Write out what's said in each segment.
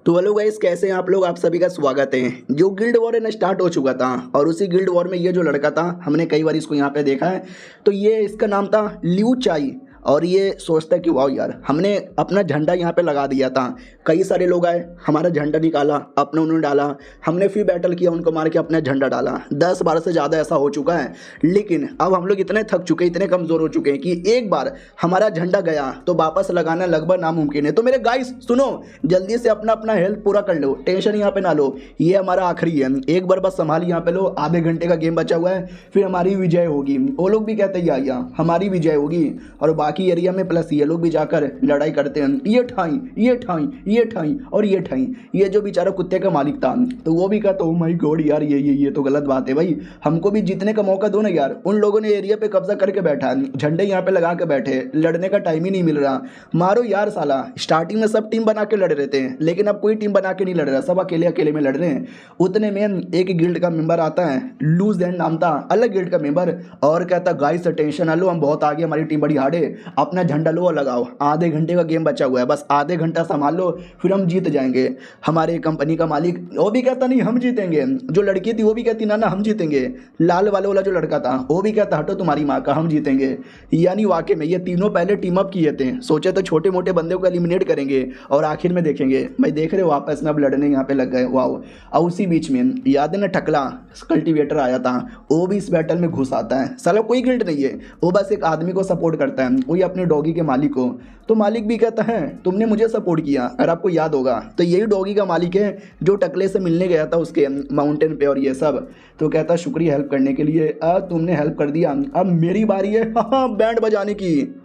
तो hello guys, कैसे हैं आप लोग। आप सभी का स्वागत है। जो गिल्ड वॉर है ना स्टार्ट हो चुका था और उसी गिल्ड वॉर में ये जो लड़का था, हमने कई बार इसको यहाँ पे देखा है। तो ये इसका नाम था लिऊ चाई। और ये सोचता है कि वाह यार, हमने अपना झंडा यहाँ पे लगा दिया था। कई सारे लोग आए, हमारा झंडा निकाला, अपने उन्होंने डाला। हमने फिर बैटल किया, उनको मार के अपना झंडा डाला। 10 बार से ज़्यादा ऐसा हो चुका है। लेकिन अब हम लोग इतने थक चुके, इतने कमज़ोर हो चुके हैं कि एक बार हमारा झंडा गया तो वापस लगाना लगभग नामुमकिन है। तो मेरे गाइस सुनो, जल्दी से अपना अपना हेल्थ पूरा कर लो, टेंशन यहाँ पे ना लो। ये हमारा आखिरी है, एक बार बस संभाल यहाँ पे लो। आधे घंटे का गेम बचा हुआ है, फिर हमारी विजय होगी। वो लोग भी कहते हैं या हमारी विजय होगी, और बाकी एरिया में प्लस ये लोग भी जाकर लड़ाई करते हैं। ये ठाई, ये ठाई, ये ठाई और ये ठाई। ये जो बेचारा कुत्ते का मालिक था, तो वो भी कहता ओ माय गॉड यार, ये तो गलत बात है भाई। हमको भी जीतने का मौका दो ना यार। उन लोगों ने एरिया पे कब्जा करके बैठा है, झंडे यहाँ पे लगा के बैठे, लड़ने का टाइम ही नहीं मिल रहा। मारो यार साला। स्टार्टिंग में सब टीम बना के लड़ रहे थे, लेकिन अब कोई टीम बना के नहीं लड़ रहा, सब अकेले अकेले में लड़ रहे हैं। उतने में एक गिल्ड का मेंबर आता है, लूज एंड नाम था, अलग गिल्ड का मेंबर, और कहता गाइस टेंशन ना लो, हम बहुत आगे, हमारी टीम बड़ी हार्ड है, अपना झंडा लो और लगाओ। आधे घंटे का गेम बचा हुआ है, बस आधे घंटा संभाल लो, फिर हम जीत जाएंगे। हमारे कंपनी का मालिक वो भी कहता नहीं हम जीतेंगे। जो लड़की थी वो भी कहती ना ना हम जीतेंगे। लाल वाले वाला जो लड़का था वो भी कहता हटो तुम्हारी माँ का, हम जीतेंगे। यानी वाकई में ये तीनों पहले टीम अप किए थे, सोचे तो छोटे मोटे बंदे को एलिमिनेट करेंगे और आखिर में देखेंगे। भाई देख रहे हो आपस में अब लड़ने यहाँ पे लग गए। वाह। और उसी बीच में याद है ना टकला कल्टीवेटर आया था, वो भी इस बैटल में घुस आता है। साला कोई गिल्ड नहीं है, वो बस एक आदमी को सपोर्ट करता है, वही अपने डॉगी के मालिक को। तो मालिक भी कहता है तुमने मुझे सपोर्ट किया। अगर आपको याद होगा तो यही डॉगी का मालिक है जो टकले से मिलने गया था उसके माउंटेन पे और ये सब। तो कहता शुक्रिया हेल्प करने के लिए, तुमने हेल्प कर दिया, अब मेरी बारी है बैंड बजाने की।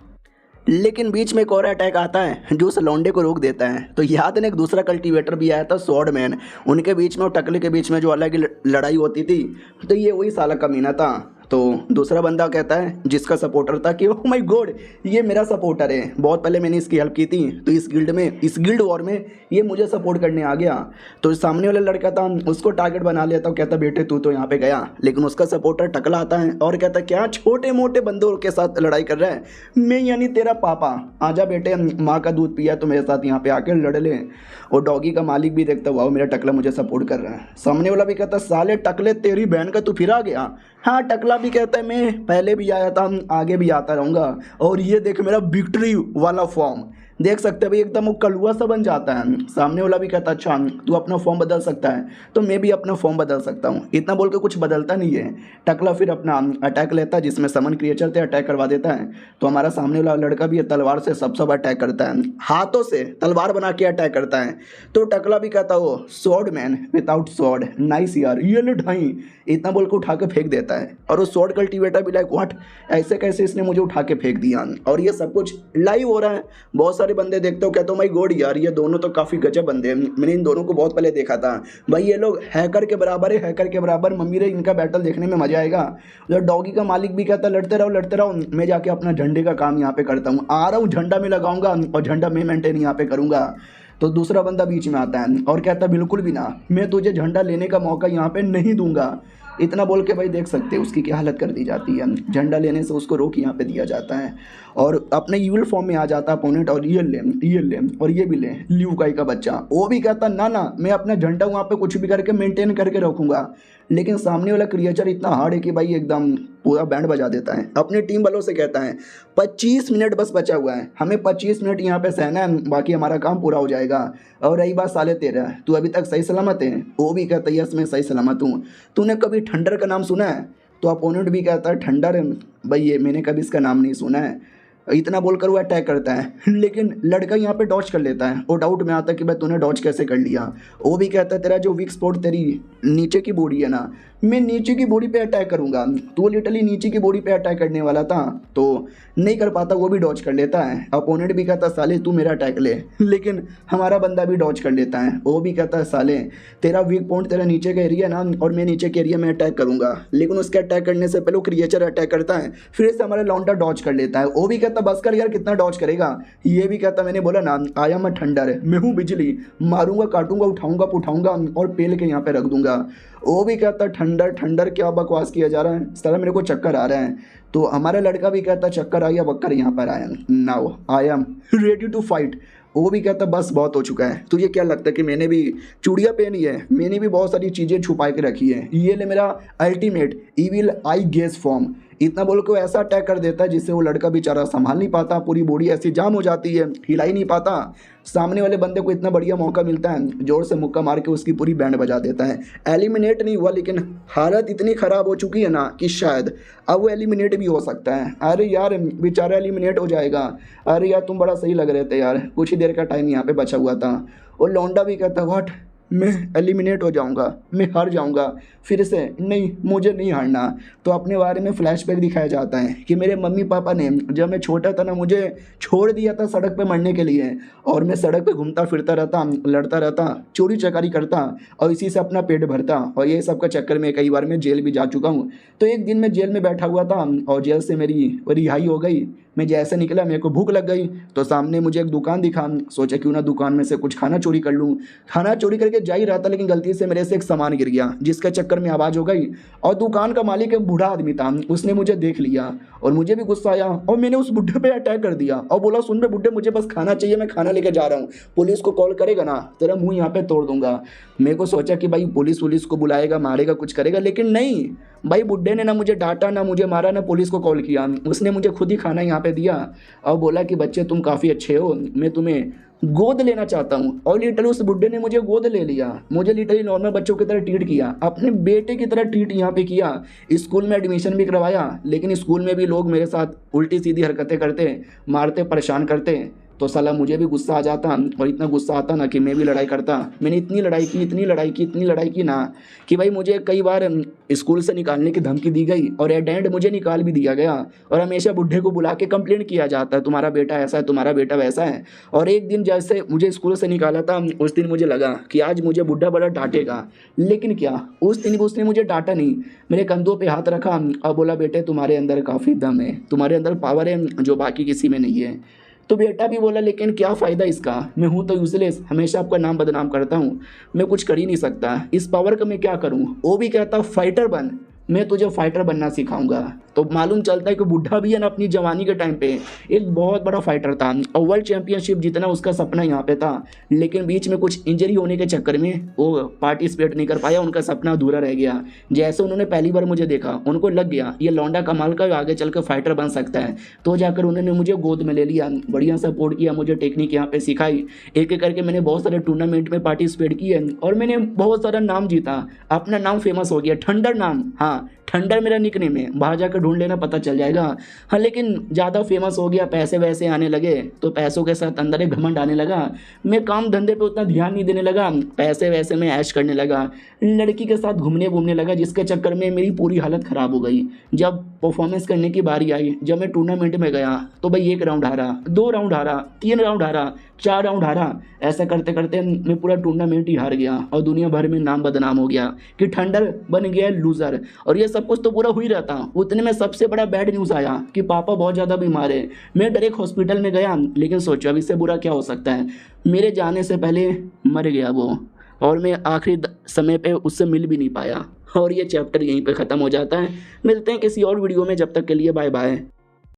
लेकिन बीच में एक और अटैक आता है जो उस लौंडे को रोक देता है। तो याद है एक दूसरा कल्टीवेटर भी आया था, स्वॉर्ड मैन। उनके बीच में और टकले के बीच में जो अलग लड़ाई होती थी, तो ये वही साला कमीना था। तो दूसरा बंदा कहता है जिसका सपोर्टर था कि ओह माय गॉड, ये मेरा सपोर्टर है, बहुत पहले मैंने इसकी हेल्प की थी, तो इस गिल्ड वॉर में ये मुझे सपोर्ट करने आ गया। तो सामने वाला लड़का था, उसको टारगेट बना लिया था, कहता बेटे तू तो यहाँ पे गया। लेकिन उसका सपोर्टर टकला आता है और कहता क्या छोटे मोटे बंदों के साथ लड़ाई कर रहा है, मैं यानी तेरा पापा, आजा बेटे, माँ का दूध पिया तो मेरे साथ यहाँ पे आके लड़ ले। और डॉगी का मालिक भी देखता हुआ मेरा टकला मुझे सपोर्ट कर रहा है। सामने वाला भी कहता साले टकले तेरी बहन का तू फिर आ गया। हाँ, टकला भी कहता है मैं पहले भी आया था, आगे भी आता रहूँगा। और ये देख मेरा विक्ट्री वाला फॉर्म, देख सकते हैं भाई, एकदम वो कलुआ सा बन जाता है। सामने वाला भी कहता अच्छा तू अपना फॉर्म बदल सकता है, तो मैं भी अपना फॉर्म बदल सकता हूँ। इतना बोल के कुछ बदलता नहीं है। टकला फिर अपना अटैक लेता है, जिसमें समन क्रिएचर थे, अटैक करवा देता है। तो हमारा सामने वाला लड़का भी तलवार से सब अटैक करता है, हाथों से तलवार बना के अटैक करता है। तो टकला भी कहता हो sword man without sword, nice यार, ये ले ढाई, इतना बोल के उठा के फेंक देता है। और वो स्वॉर्ड कल्टीवेटर भी लाइक व्हाट, ऐसे कैसे इसने मुझे उठा के फेंक दिया। और ये सब कुछ लाइव हो रहा है, बहुत सारे बंदे देखते हो, कहते हो माय गॉड यार, ये दोनों तो काफ़ी गजब बंदे हैं, मैंने इन दोनों को बहुत पहले देखा था। भाई ये लोग हैकर के बराबर है, हैकर के बराबर। मम्मी रे इनका बैटल देखने में मजा आएगा। जो डॉगी का मालिक भी कहता लड़ते रहो, मैं जाके अपना झंडे का काम यहाँ पे करता हूँ, आ रहा हूँ, झंडा में लगाऊंगा और झंडा मैं मेंटेन यहाँ पे करूँगा। तो दूसरा बंदा बीच में आता है और कहता बिल्कुल भी ना, मैं तुझे झंडा लेने का मौका यहाँ पे नहीं दूंगा। इतना बोल के भाई देख सकते हैं उसकी क्या हालत कर दी जाती है। झंडा लेने से उसको रोक यहाँ पे दिया जाता है और अपने यूल फॉर्म में आ जाता है अपोनेंट, और ये ले और ये भी ले, लियू काई का बच्चा। वो भी कहता ना ना, मैं अपना झंडा वहाँ पे कुछ भी करके मेंटेन करके रखूँगा। लेकिन सामने वाला क्रिएचर इतना हार्ड है कि भाई एकदम पूरा बैंड बजा देता है। अपने टीम वालों से कहता है 25 मिनट बस बचा हुआ है, हमें 25 मिनट यहाँ पे सहना है, बाकी हमारा काम पूरा हो जाएगा। और रही बात साले तेरा, तू अभी तक सही सलामत है? वो भी कहता है यस मैं सही सलामत हूँ। तूने कभी थंडर का नाम सुना है? तो अपोनेंट भी कहता है थंडर, भाई ये मैंने कभी इसका नाम नहीं सुना है। इतना बोलकर वो अटैक करता है, लेकिन लड़का यहाँ पे डॉच कर लेता है। वो डाउट में आता है कि भाई तूने डॉच कैसे कर लिया। वो भी कहता है तेरा जो वीक स्पॉट तेरी नीचे की बॉडी है ना, मैं नीचे की बॉडी पे अटैक करूँगा। तो लिटरली नीचे की बॉडी पे अटैक करने वाला था, तो नहीं कर पाता, वो भी डॉच कर लेता है। अपोनेंट भी कहता साले तू मेरा अटैक ले, लेकिन हमारा बंदा भी डॉच कर लेता है। वो भी कहता है साले तेरा वीक पॉइंट तेरा नीचे का एरिया ना, और मैं नीचे के एरिया में अटैक करूँगा। लेकिन उसके अटैक करने से पहले वो क्रिएचर अटैक करता है, फिर से हमारा लौंडा डॉच कर लेता है। वो भी कहता बस कर यार, कितना डॉच करेगा। ये भी कहता मैंने बोला ना आई एम अ थंडर, मैं हूँ बिजली, मारूंगा काटूंगा उठाऊंगा पुठाऊंगा और पेल के यहाँ पे रख दूंगा। वो भी कहता ठंडर क्या बकवास किया जा रहा है, इस तरह मेरे को चक्कर आ रहा है। तो हमारा लड़का भी कहता चक्कर आ गया, बक्कर यहाँ पर आया, now I am ready to fight. वो भी कहता बस बहुत हो चुका है। तुझे क्या लगता है कि मैंने भी चूड़ियाँ पहनी है? मैंने भी बहुत सारी चीज़ें छुपा के रखी है। ये ले मेरा ultimate evil I guess form. इतना बोल के वो ऐसा अटैक कर देता है जिससे वो लड़का बेचारा संभाल नहीं पाता, पूरी बॉडी ऐसी जाम हो जाती है, हिला ही नहीं पाता। सामने वाले बंदे को इतना बढ़िया मौका मिलता है, जोर से मुक्का मार के उसकी पूरी बैंड बजा देता है। एलिमिनेट नहीं हुआ, लेकिन हालत इतनी ख़राब हो चुकी है ना कि शायद अब वो एलिमिनेट भी हो सकता है। अरे यार बेचारा एलिमिनेट हो जाएगा। अरे यार तुम बड़ा सही लग रहे थे यार, कुछ ही देर का टाइम यहाँ पे बचा हुआ था। और लौंडा भी कहता व्हाट, मैं एलिमिनेट हो जाऊंगा, मैं हार जाऊंगा फिर से? नहीं, मुझे नहीं हारना। तो अपने बारे में फ्लैशबैक दिखाया जाता है कि मेरे मम्मी पापा ने जब मैं छोटा था ना, मुझे छोड़ दिया था सड़क पे मरने के लिए, और मैं सड़क पे घूमता फिरता रहता, लड़ता रहता, चोरी चकारी करता और इसी से अपना पेट भरता। और ये सब का चक्कर में कई बार मैं जेल भी जा चुका हूँ। तो एक दिन मैं जेल में बैठा हुआ था और जेल से मेरी रिहाई हो गई। मैं जैसे निकला मेरे को भूख लग गई, तो सामने मुझे एक दुकान दिखा। सोचा क्यों ना दुकान में से कुछ खाना चोरी कर लूँ। खाना चोरी करके जा ही रहा था, लेकिन गलती से मेरे से एक सामान गिर गया, जिसके चक्कर में आवाज़ हो गई। और दुकान का मालिक एक बूढ़ा आदमी था, उसने मुझे देख लिया और मुझे भी गुस्सा आया और मैंने उस बुढ़े पे अटैक कर दिया और बोला सुन बे बुढ़े, मुझे बस खाना चाहिए, मैं खाना लेके जा रहा हूँ, पुलिस को कॉल करेगा ना तेरा मुँह यहाँ पे तोड़ दूंगा। मेरे को सोचा कि भाई पुलिस को बुलाएगा, मारेगा, कुछ करेगा, लेकिन नहीं भाई, बुड्ढे ने ना मुझे डांटा, ना मुझे मारा, ना पुलिस को कॉल किया। उसने मुझे खुद ही खाना यहाँ पे दिया और बोला कि बच्चे तुम काफ़ी अच्छे हो, मैं तुम्हें गोद लेना चाहता हूँ। और लिटरली उस बुड्ढे ने मुझे गोद ले लिया, मुझे लिटरली नॉर्मल बच्चों की तरह ट्रीट किया, अपने बेटे की तरह ट्रीट यहाँ पे किया। स्कूल में एडमिशन भी करवाया, लेकिन स्कूल में भी लोग मेरे साथ उल्टी सीधी हरकतें करते, मारते, परेशान करते। तो साला मुझे भी गुस्सा आ जाता और इतना गुस्सा आता ना कि मैं भी लड़ाई करता। मैंने इतनी लड़ाई की, इतनी लड़ाई की ना कि भाई मुझे कई बार स्कूल से निकालने की धमकी दी गई और एट एंड मुझे निकाल भी दिया गया। और हमेशा बुढ़े को बुला के कंप्लेंट किया जाता है, तुम्हारा बेटा ऐसा है, तुम्हारा बेटा वैसा है। और एक दिन जैसे मुझे स्कूल से निकाला था, उस दिन मुझे लगा कि आज मुझे बुढ़ा बड़ा डांटेगा, लेकिन क्या, उस दिन उसने मुझे डांटा नहीं, मेरे कंधों पे हाथ रखा और बोला बेटे तुम्हारे अंदर काफ़ी दम है, तुम्हारे अंदर पावर है जो बाकी किसी में नहीं है। तो बेटा भी बोला लेकिन क्या फ़ायदा इसका, मैं हूँ तो यूजलेस, हमेशा आपका नाम बदनाम करता हूँ, मैं कुछ कर ही नहीं सकता, इस पावर का मैं क्या करूँ। वो भी कहता फाइटर बन, मैं तुझे फाइटर बनना सिखाऊंगा। तो मालूम चलता है कि बुढ़ा भी है ना अपनी जवानी के टाइम पे एक बहुत बड़ा फाइटर था और वर्ल्ड चैंपियनशिप जीतना उसका सपना यहाँ पे था, लेकिन बीच में कुछ इंजरी होने के चक्कर में वो पार्टिसिपेट नहीं कर पाया, उनका सपना अधूरा रह गया। जैसे उन्होंने पहली बार मुझे देखा, उनको लग गया ये लौंडा कमाल का आगे चल कर फाइटर बन सकता है। तो जाकर उन्होंने मुझे गोद में ले लिया, बढ़िया सपोर्ट किया, मुझे टेक्निक यहाँ पे सिखाई। एक एक करके मैंने बहुत सारे टूर्नामेंट में पार्टिसिपेट किए और मैंने बहुत सारा नाम जीता, अपना नाम फेमस हो गया, ठंडर नाम। हाँ, ठंडर मेरा निकनेम है, बाहर जाकर ढूंढ लेना पता चल जाएगा। हाँ, लेकिन ज़्यादा फेमस हो गया, पैसे वैसे आने लगे, तो पैसों के साथ अंदर एक घमंड आने लगा। मैं काम धंधे पे उतना ध्यान नहीं देने लगा, पैसे वैसे में ऐश करने लगा, लड़की के साथ घूमने लगा, जिसके चक्कर में मेरी पूरी हालत ख़राब हो गई। जब परफॉर्मेंस करने की बारी आई, जब मैं टूर्नामेंट में गया, तो भाई 1 राउंड हारा, 2 राउंड हारा, 3 राउंड हारा, 4 राउंड हारा। ऐसा करते करते मैं पूरा टूर्नामेंट ही हार गया और दुनिया भर में नाम बदनाम हो गया कि ठंडर बन गया लूज़र। और ये सब कुछ तो पूरा हुई रहता, उतने में सबसे बड़ा बैड न्यूज़ आया कि पापा बहुत ज़्यादा बीमार है। मैं डायरेक्ट हॉस्पिटल में गया, लेकिन सोचा अब इससे बुरा क्या हो सकता है, मेरे जाने से पहले मर गया वो, और मैं आखिरी समय पे उससे मिल भी नहीं पाया। और ये चैप्टर यहीं पे ख़त्म हो जाता है। मिलते हैं किसी और वीडियो में, जब तक के लिए बाय बाय।